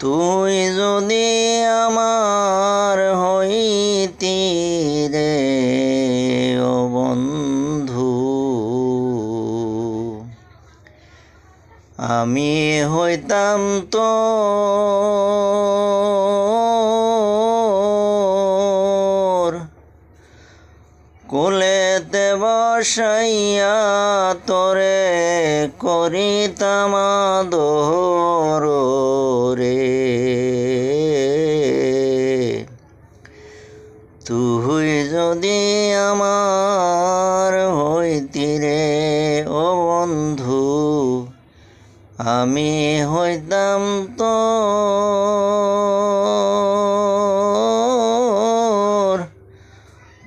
তুই যদি আমার হইতি রে ও বন্ধু, আমি হইতাম তোর কোলেতে বসাইয়া তোরে করিতাম আদর রে। তুই যদি আমার হইতি রে ও বন্ধু, আমি হইতাম তোর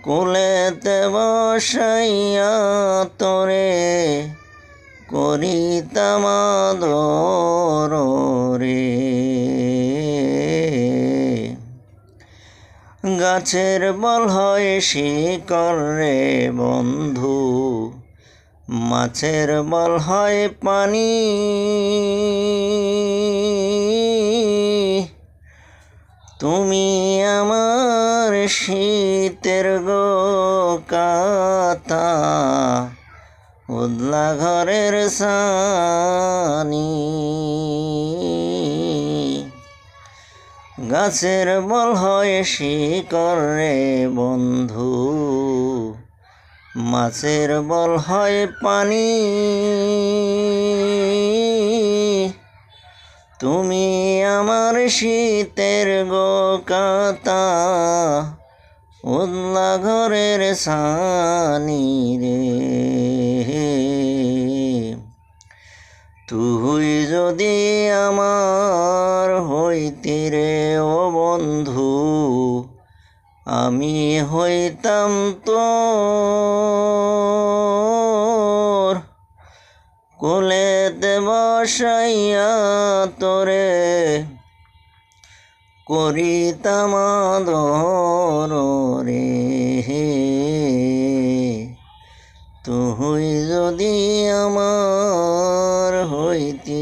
কোলেতে বসাইয়া তোরে করিতাম আদর রে। গাছের বল হয় শিকড় রে বন্ধু, মাছের বল হয় পানি। তুমি আমার শীতের গো কাতা, উদলা ঘরের সানি। গাছের বল হয় শিকড় রে বন্ধু, মাছের বল হয় পানি। তুমি আমার শীতের গো কাতা, উদলা ঘরের সানি রে। তুই যদি আমার হইতি রে ও বন্ধু, আমি হইতাম তোর কোলেতে বসাইয়া তোরে করিতাম আদর রে। তুই যদি আমার হইতি